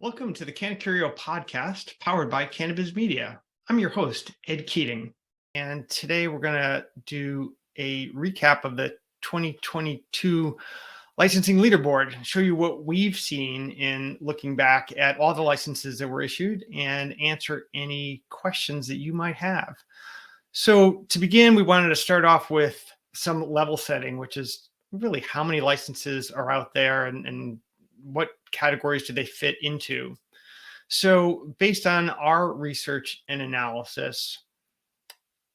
Welcome to the Cannacurio podcast powered by Cannabis Media. I'm your host, Ed Keating, and today we're going to do a recap of the 2022 licensing leaderboard, show you what we've seen in looking back at all the licenses that were issued and answer any questions that you might have. So to begin, we wanted to start off with some level setting, which is really how many licenses are out there and what categories do they fit into. So based on our research and analysis,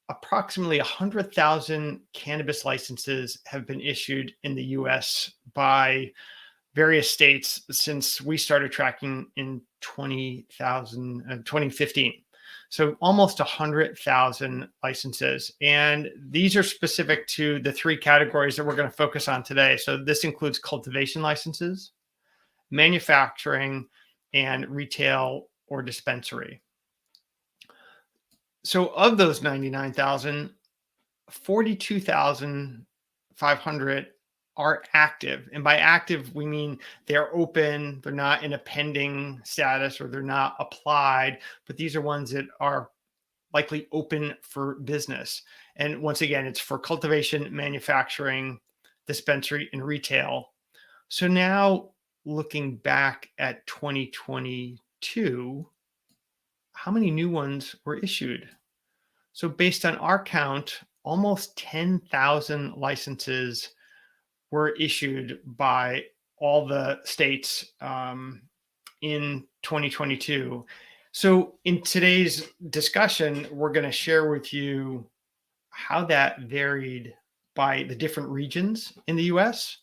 approximately 100,000 cannabis licenses have been issued in the US by various states since we started tracking in 2015. So almost 100,000 licenses. And these are specific to the three categories that we're going to focus on today. So this includes cultivation licenses, manufacturing, and retail or dispensary. So of those 99,000, 42,500 are active. And by active, we mean they're open, they're not in a pending status, or they're not applied, but these are ones that are likely open for business. And once again, it's for cultivation, manufacturing, dispensary, and retail. So now looking back at 2022, how many new ones were issued? So based on our count, almost 10,000 licenses were issued by all the states in 2022. So in today's discussion, we're going to share with you how that varied by the different regions in the US,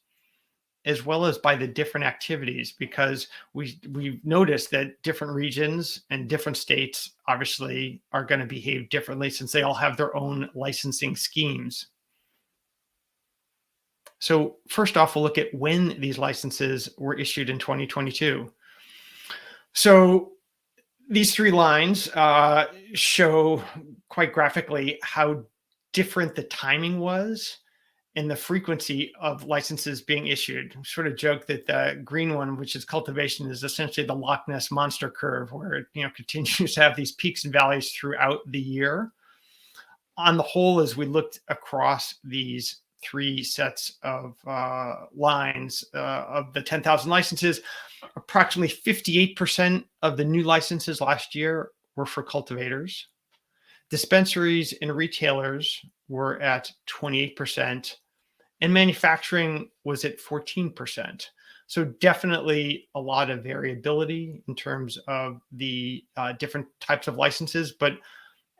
as well as by the different activities, because we've noticed that different regions and different states obviously are going to behave differently since they all have their own licensing schemes. So first off, we'll look at when these licenses were issued in 2022. So these three lines show quite graphically how different the timing was and the frequency of licenses being issued. I sort of joke that the green one, which is cultivation, is essentially the Loch Ness monster curve, where it continues to have these peaks and valleys throughout the year. On the whole, as we looked across these three sets of lines of the 10,000 licenses, approximately 58% of the new licenses last year were for cultivators. Dispensaries and retailers were at 28%, and manufacturing was at 14%. So definitely a lot of variability in terms of the different types of licenses. But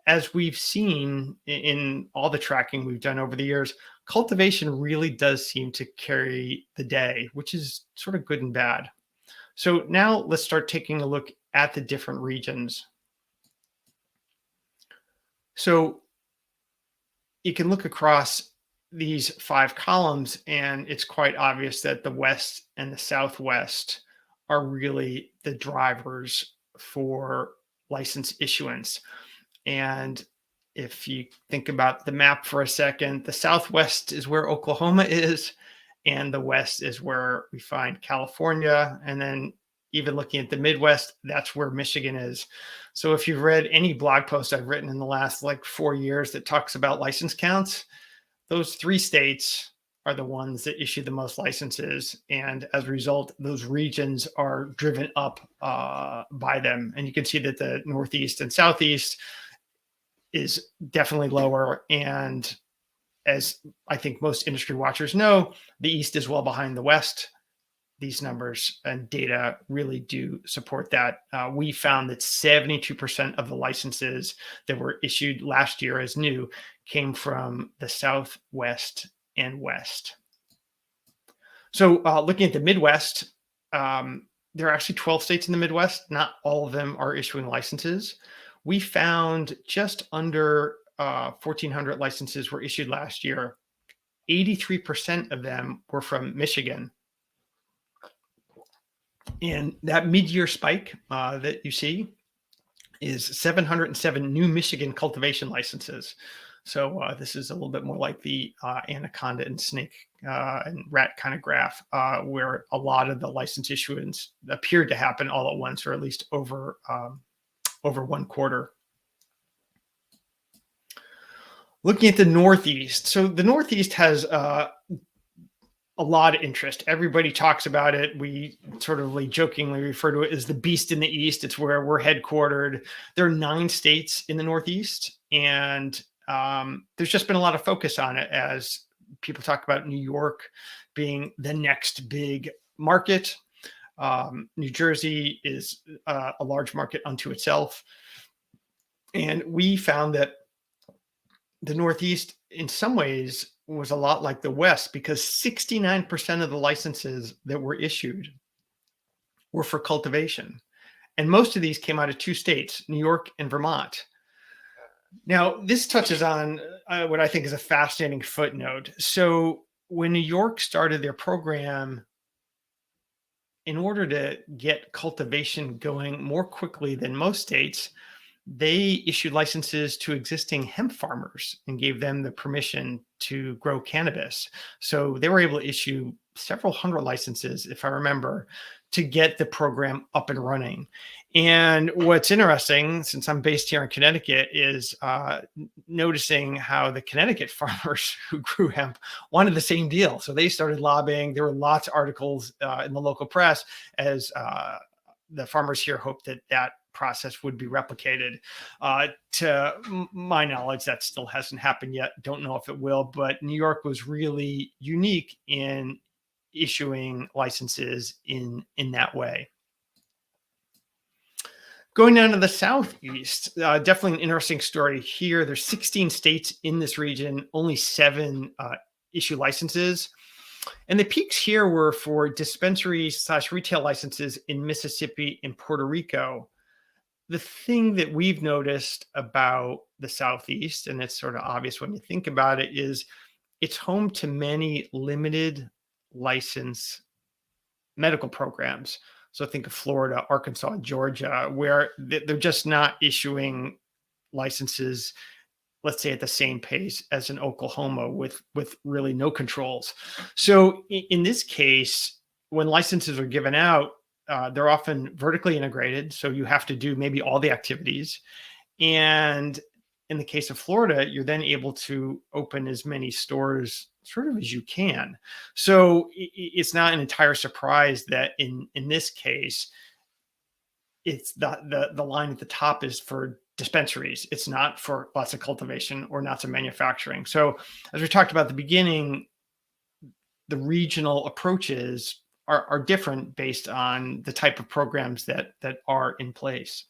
as we've seen in all the tracking we've done over the years, cultivation really does seem to carry the day, which is sort of good and bad. So now let's start taking a look at the different regions. So you can look across these five columns, and it's quite obvious that the West and the Southwest are really the drivers for license issuance. And if you think about the map for a second, the Southwest is where Oklahoma is, and the West is where we find California. And then even looking at the Midwest, that's where Michigan is. So if you've read any blog post I've written in the last 4 years that talks about license counts, those three states are the ones that issue the most licenses. And as a result, those regions are driven up by them. And you can see that the Northeast and Southeast is definitely lower. And as I think most industry watchers know, the East is well behind the West. These numbers and data really do support that. We found that 72% of the licenses that were issued last year as new came from the Southwest and West. So looking at the Midwest, there are actually 12 states in the Midwest. Not all of them are issuing licenses. We found just under 1,400 licenses were issued last year. 83% of them were from Michigan. And that mid-year spike that you see is 707 new Michigan cultivation licenses. So this is a little bit more like the anaconda and snake and rat kind of graph, where a lot of the license issuance appeared to happen all at once, or at least over one quarter. Looking at the Northeast, so the Northeast has a lot of interest. Everybody talks about it. We sort of like jokingly refer to it as the beast in the East. It's where we're headquartered. There are 9 states in the Northeast, and there's just been a lot of focus on it as people talk about New York being the next big market. New Jersey is a large market unto itself. And we found that the Northeast, in some ways, was a lot like the West because 69% of the licenses that were issued were for cultivation. And most of these came out of 2 states, New York and Vermont. Now, this touches on what I think is a fascinating footnote. So, when New York started their program, in order to get cultivation going more quickly than most states, they issued licenses to existing hemp farmers and gave them the permission to grow cannabis. So they were able to issue several hundred licenses, if I remember, to get the program up and running. And what's interesting, since I'm based here in Connecticut, is noticing how the Connecticut farmers who grew hemp wanted the same deal. So they started lobbying. There were lots of articles in the local press as the farmers here hoped that that process would be replicated. To my knowledge, that still hasn't happened yet. Don't know if it will, but New York was really unique in issuing licenses in that way. Going down to the Southeast, definitely an interesting story here. There's 16 states in this region, only 7 issue licenses. And the peaks here were for dispensary/retail licenses in Mississippi and Puerto Rico. The thing that we've noticed about the Southeast, and it's sort of obvious when you think about it, is it's home to many limited license medical programs. So think of Florida, Arkansas, Georgia, where they're just not issuing licenses, let's say, at the same pace as in Oklahoma with really no controls. So in this case, when licenses are given out, they're often vertically integrated. So you have to do maybe all the activities. And in the case of Florida, you're then able to open as many stores sort of as you can. So it's not an entire surprise that in this case, it's the line at the top is for dispensaries. It's not for lots of cultivation or lots of manufacturing. So as we talked about at the beginning, the regional approaches are different based on the type of programs that are in place.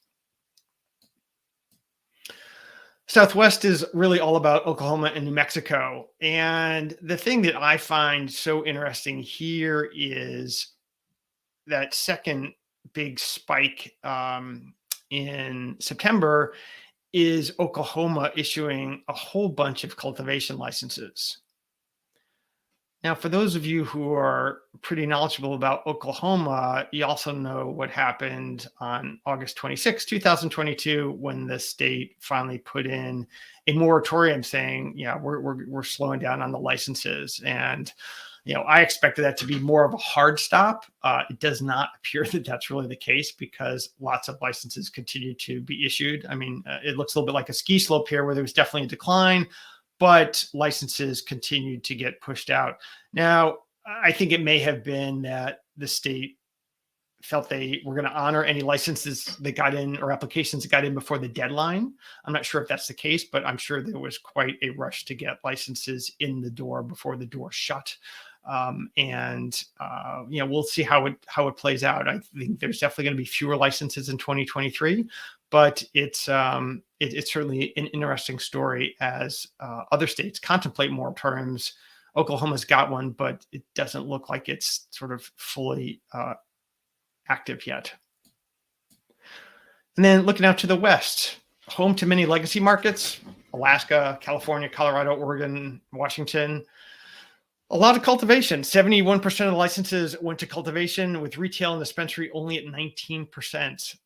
Southwest is really all about Oklahoma and New Mexico. And the thing that I find so interesting here is that second big spike in September is Oklahoma issuing a whole bunch of cultivation licenses. Now, for those of you who are pretty knowledgeable about Oklahoma, you also know what happened on August 26, 2022, when the state finally put in a moratorium saying, yeah, we're slowing down on the licenses. And, I expected that to be more of a hard stop. It does not appear that that's really the case because lots of licenses continue to be issued. I mean, it looks a little bit like a ski slope here where there was definitely a decline, but licenses continued to get pushed out. Now, I think it may have been that the state felt they were going to honor any licenses that got in or applications that got in before the deadline. I'm not sure if that's the case, but I'm sure there was quite a rush to get licenses in the door before the door shut. We'll see how it plays out. I think there's definitely going to be fewer licenses in 2023, but it's certainly an interesting story as other states contemplate moratoriums. Oklahoma's got one, but it doesn't look like it's sort of fully active yet. And then looking out to the West, home to many legacy markets, Alaska, California, Colorado, Oregon, Washington. A lot of cultivation. 71% of the licenses went to cultivation, with retail and dispensary only at 19%.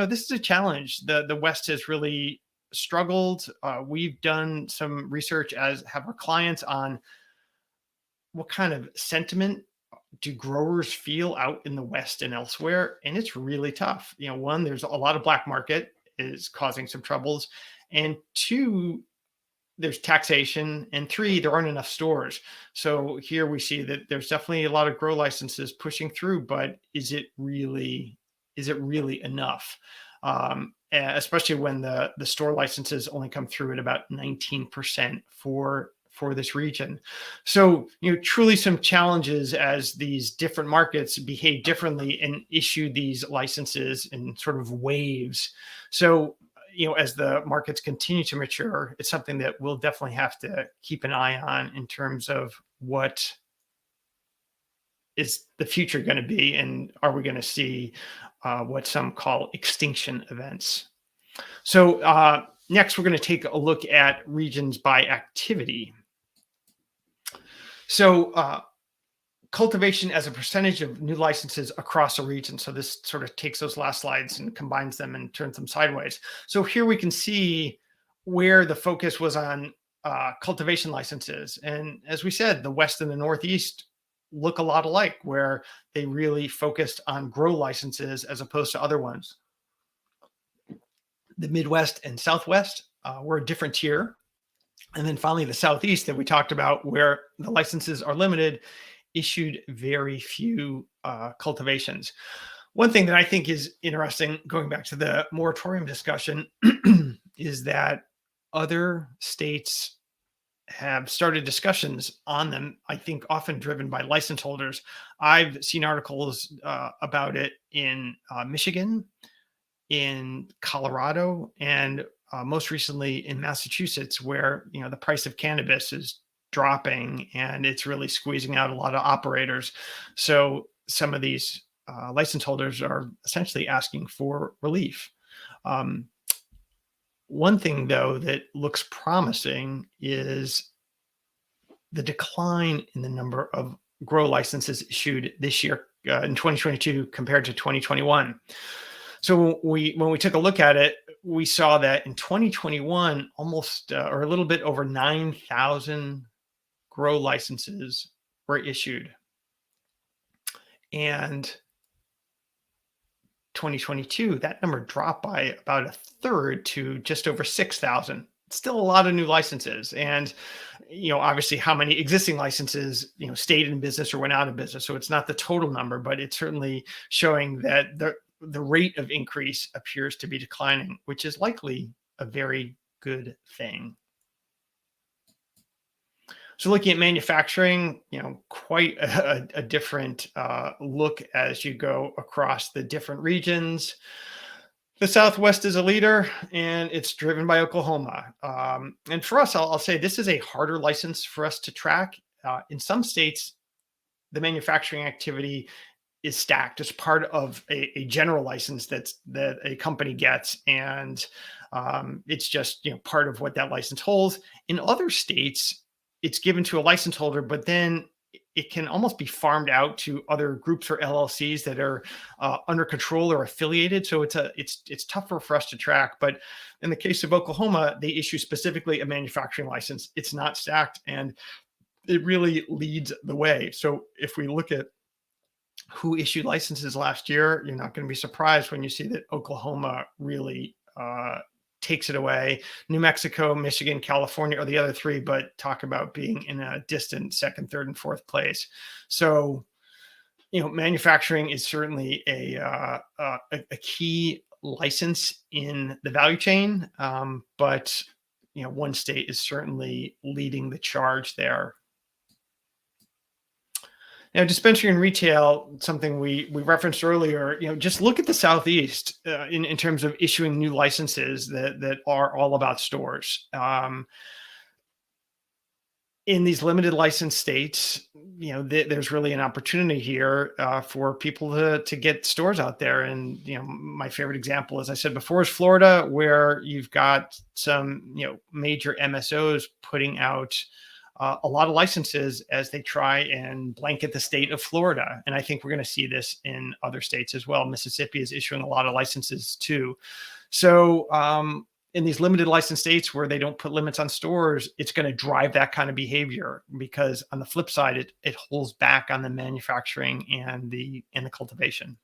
This is a challenge. The West has really struggled. We've done some research, as have our clients, on what kind of sentiment do growers feel out in the West and elsewhere? And it's really tough. One, there's a lot of black market is causing some troubles. And two, there's taxation. And three, there aren't enough stores. So here we see that there's definitely a lot of grow licenses pushing through, but is it really enough? Especially when the store licenses only come through at about 19% for this region. So, truly some challenges as these different markets behave differently and issue these licenses in sort of waves. So, as the markets continue to mature, it's something that we'll definitely have to keep an eye on in terms of what is the future going to be, and are we going to see what some call extinction events. So next, we're going to take a look at regions by activity. So cultivation as a percentage of new licenses across a region. So this sort of takes those last slides and combines them and turns them sideways. So here we can see where the focus was on cultivation licenses. And as we said, the West and the Northeast look a lot alike, where they really focused on grow licenses as opposed to other ones. The Midwest and Southwest were a different tier. And then finally, the Southeast that we talked about, where the licenses are limited, issued very few cultivations. One thing that I think is interesting, going back to the moratorium discussion, is that other states have started discussions on them, I think often driven by license holders. I've seen articles about it in Michigan, in Colorado, and most recently in Massachusetts, where the price of cannabis is dropping and it's really squeezing out a lot of operators. So some of these license holders are essentially asking for relief. One thing, though, that looks promising is the decline in the number of grow licenses issued this year in 2022 compared to 2021. So when we took a look at it, we saw that in 2021, almost or a little bit over 9,000 grow licenses were issued. And 2022, that number dropped by about a third to just over 6,000. Still a lot of new licenses. And, obviously how many existing licenses, stayed in business or went out of business. So it's not the total number, but it's certainly showing that the rate of increase appears to be declining, which is likely a very good thing. So looking at manufacturing, quite a different look as you go across the different regions. The Southwest is a leader, and it's driven by Oklahoma. And for us, I'll say this is a harder license for us to track. In some states, the manufacturing activity is stacked as part of a general license that a company gets, and it's just part of what that license holds. In other states, it's given to a license holder, but then it can almost be farmed out to other groups or LLCs that are under control or affiliated. So it's tougher for us to track. But in the case of Oklahoma, they issue specifically a manufacturing license. It's not stacked, and it really leads the way. So if we look at who issued licenses last year, you're not going to be surprised when you see that Oklahoma really takes it away. New Mexico, Michigan, California are the other three, but talk about being in a distant second, third, and fourth place. So, manufacturing is certainly a key license in the value chain, but one state is certainly leading the charge there. Now, dispensary and retail, something we referenced earlier, just look at the Southeast in terms of issuing new licenses that are all about stores. In these limited license states, there's really an opportunity here for people to get stores out there. And, my favorite example, as I said before, is Florida, where you've got some, major MSOs putting out a lot of licenses as they try and blanket the state of Florida. And I think we're going to see this in other states as well. Mississippi is issuing a lot of licenses too. So in these limited license states where they don't put limits on stores, it's going to drive that kind of behavior, because on the flip side, it holds back on the manufacturing and the cultivation.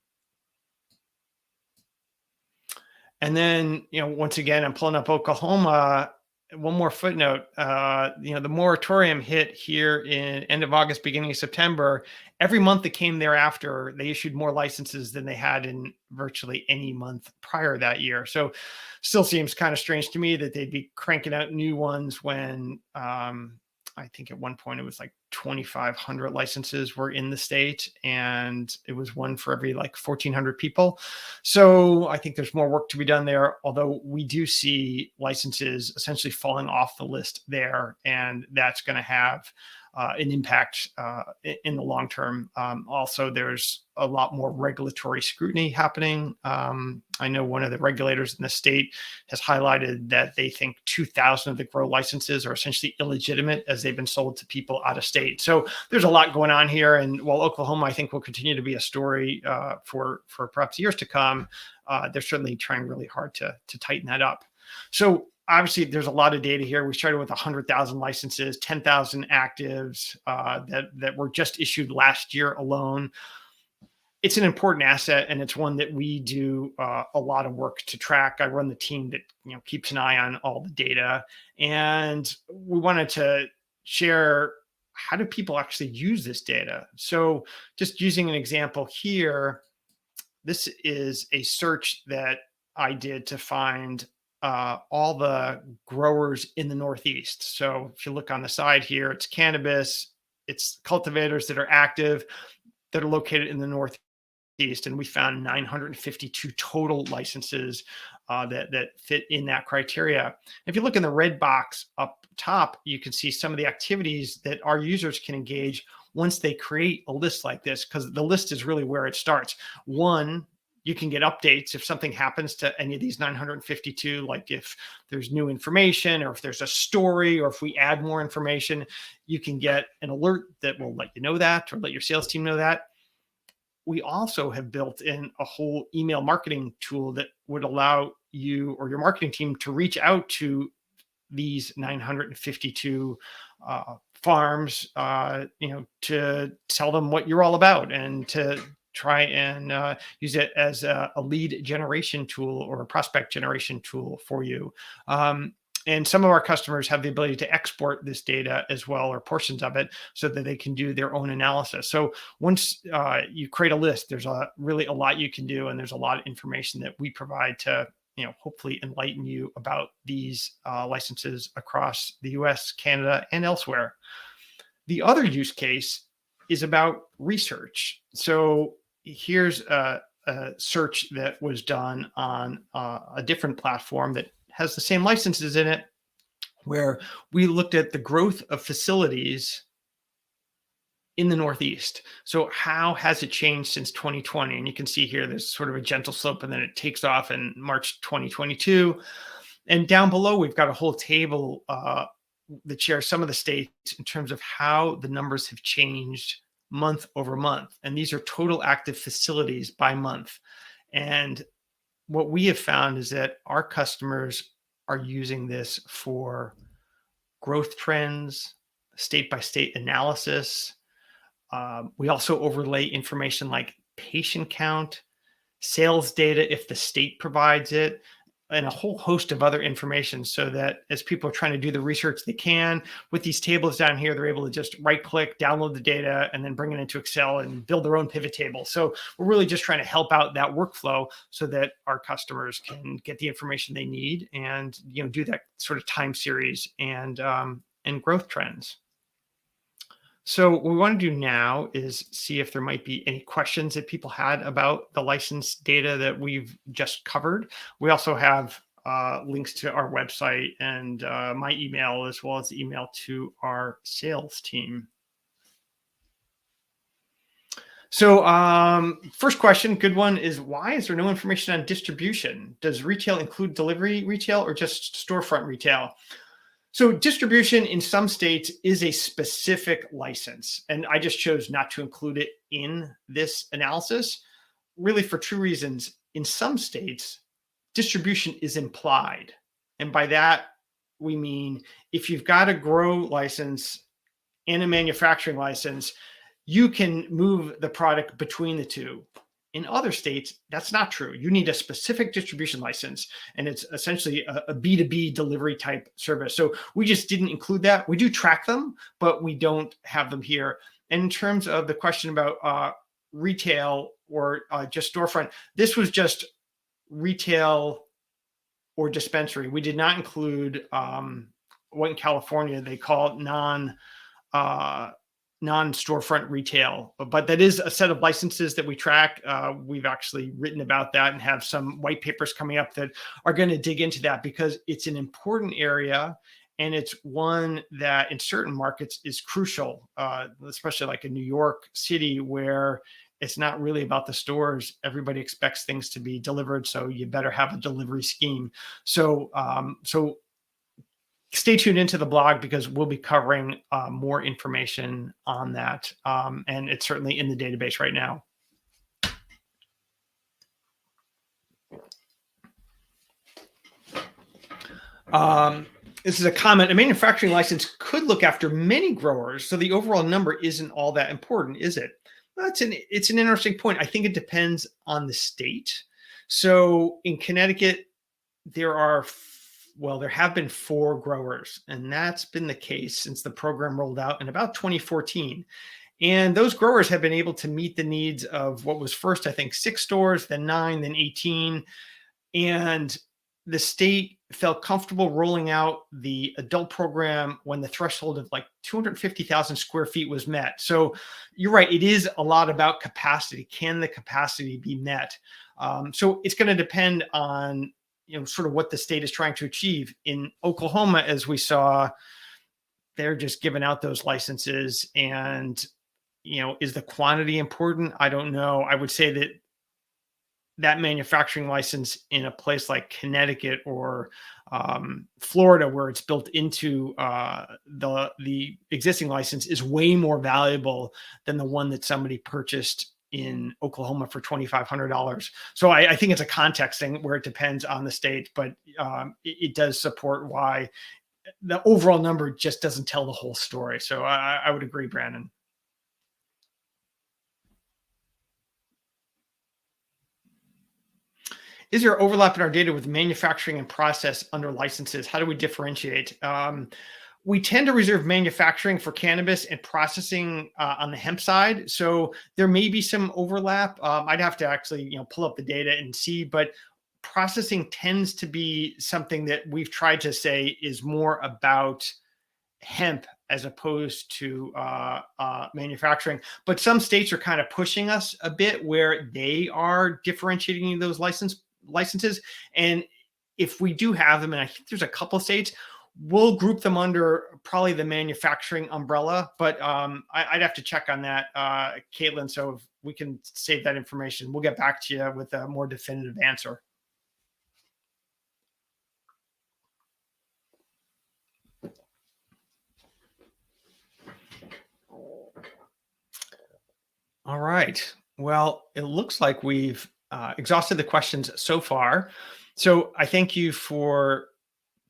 And then, once again, I'm pulling up Oklahoma. One more footnote. The moratorium hit here in end of August, beginning of September. Every month that came thereafter, they issued more licenses than they had in virtually any month prior that year. So, still seems kind of strange to me that they'd be cranking out new ones when I think at one point it was like 2,500 licenses were in the state, and it was one for every like 1,400 people. So I think there's more work to be done there, although we do see licenses essentially falling off the list there, and that's going to have an impact in the long term. Also, there's a lot more regulatory scrutiny happening. I know one of the regulators in the state has highlighted that they think 2,000 of the grow licenses are essentially illegitimate as they've been sold to people out of state. So there's a lot going on here. And while Oklahoma, I think, will continue to be a story for perhaps years to come, they're certainly trying really hard to tighten that up. So obviously, there's a lot of data here. We started with 100,000 licenses, 10,000 actives that were just issued last year alone. It's an important asset, and it's one that we do a lot of work to track. I run the team that keeps an eye on all the data, and we wanted to share, how do people actually use this data? So, just using an example here, this is a search that I did to find all the growers in the Northeast. So if you look on the side here, it's cannabis, it's cultivators that are active, that are located in the Northeast. And we found 952 total licenses that fit in that criteria. If you look in the red box up top, you can see some of the activities that our users can engage once they create a list like this, because the list is really where it starts. One, you can get updates if something happens to any of these 952, like if there's new information or if there's a story or if we add more information, you can get an alert that will let you know that or let your sales team know that. We also have built in a whole email marketing tool that would allow you or your marketing team to reach out to these 952 farms, to tell them what you're all about and to try and use it as a lead generation tool or a prospect generation tool for you. And some of our customers have the ability to export this data as well, or portions of it, so that they can do their own analysis. So once you create a list, there's really a lot you can do, and there's a lot of information that we provide to hopefully enlighten you about these licenses across the US, Canada, and elsewhere. The other use case is about research. So here's a search that was done on a different platform that has the same licenses in it, where we looked at the growth of facilities in the Northeast. So how has it changed since 2020? And you can see here, there's sort of a gentle slope, and then it takes off in March 2022. And down below, we've got a whole table that shares some of the states in terms of how the numbers have changed month over month. And these are total active facilities by month. And what we have found is that our customers are using this for growth trends, state by state analysis. We also overlay information like patient count, sales data if the state provides it, and a whole host of other information, so that as people are trying to do the research, they can. With these tables down here, they're able to just right click, download the data, and then bring it into Excel and build their own pivot table. So we're really just trying to help out that workflow so that our customers can get the information they need and do that sort of time series and growth trends. So what we want to do now is see if there might be any questions that people had about the license data that we've just covered. We also have links to our website and my email, as well as the email to our sales team. So first question, good one, is why is there no information on distribution? Does retail include delivery retail or just storefront retail? So distribution in some states is a specific license, and I just chose not to include it in this analysis, really for two reasons. In some states, distribution is implied, And by that, we mean if you've got a grow license and a manufacturing license, you can move the product between the two. In other states, that's not true. You need a specific distribution license, and it's essentially a B2B delivery type service. So we just didn't include that. We do track them, but we don't have them here. And in terms of the question about retail or just storefront, this was just retail or dispensary. We did not include what in California they call uh, non-storefront retail, but that is a set of licenses that we track. We've actually written about that and have some white papers coming up that are going to dig into that because it's an important area. And it's one that in certain markets is crucial, especially like in New York City, where it's not really about the stores. Everybody expects things to be delivered, so you better have a delivery scheme. So stay tuned into the blog because we'll be covering more information on that. And it's certainly in the database right now. This is a comment. A manufacturing license could look after many growers, so the overall number isn't all that important, is it? Well, it's an interesting point. I think it depends on the state. So in Connecticut, there have been 4 growers, and that's been the case since the program rolled out in about 2014. And those growers have been able to meet the needs of what was first, I think, 6 stores, then 9, then 18. And the state felt comfortable rolling out the adult program when the threshold of like 250,000 square feet was met. So you're right. It is a lot about capacity. Can the capacity be met? So it's going to depend on, sort of what the state is trying to achieve. In Oklahoma, as we saw, they're just giving out those licenses. And, is the quantity important? I don't know. I would say that manufacturing license in a place like Connecticut or Florida, where it's built into the existing license, is way more valuable than the one that somebody purchased in Oklahoma for $2,500. So I think it's a context thing where it depends on the state, but it does support why the overall number just doesn't tell the whole story. So I would agree, Brandon. Is there overlap in our data with manufacturing and process under licenses? How do we differentiate? We tend to reserve manufacturing for cannabis and processing on the hemp side. So there may be some overlap. I'd have to actually, pull up the data and see, but processing tends to be something that we've tried to say is more about hemp as opposed to manufacturing. But some states are kind of pushing us a bit where they are differentiating those licenses. And if we do have them, and I think there's a couple of states, we'll group them under probably the manufacturing umbrella. But I'd have to check on that, Caitlin. So if we can save that information, we'll get back to you with a more definitive answer. All right. Well, it looks like we've exhausted the questions so far. So I thank you for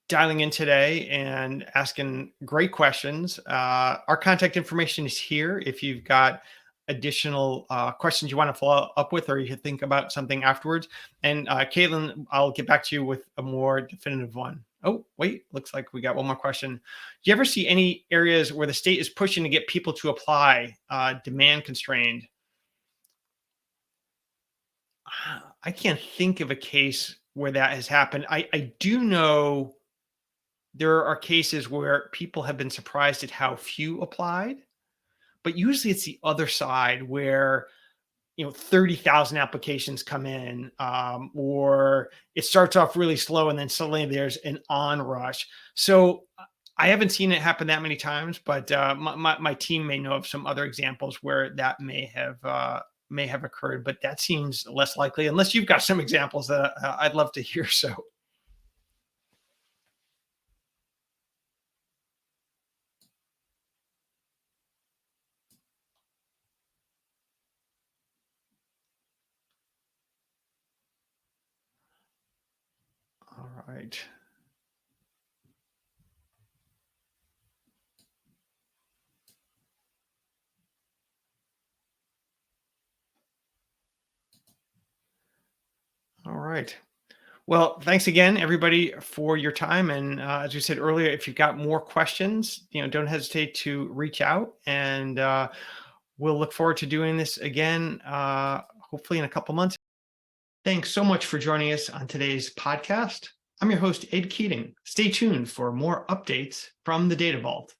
dialing in today and asking great questions. Our contact information is here if you've got additional questions you want to follow up with or you think about something afterwards. And Caitlin, I'll get back to you with a more definitive one. Oh, wait, looks like we got one more question. Do you ever see any areas where the state is pushing to get people to apply, demand constrained? I can't think of a case where that has happened. I do know there are cases where people have been surprised at how few applied, but usually it's the other side where 30,000 applications come in, or it starts off really slow and then suddenly there's an onrush. So I haven't seen it happen that many times, but my team may know of some other examples where that may have occurred, but that seems less likely unless you've got some examples that I'd love to hear. So, all right. right. Well, thanks again, everybody, for your time. And as we said earlier, if you've got more questions, don't hesitate to reach out, and we'll look forward to doing this again, hopefully in a couple months. Thanks so much for joining us on today's podcast. I'm your host, Ed Keating. Stay tuned for more updates from the Data Vault.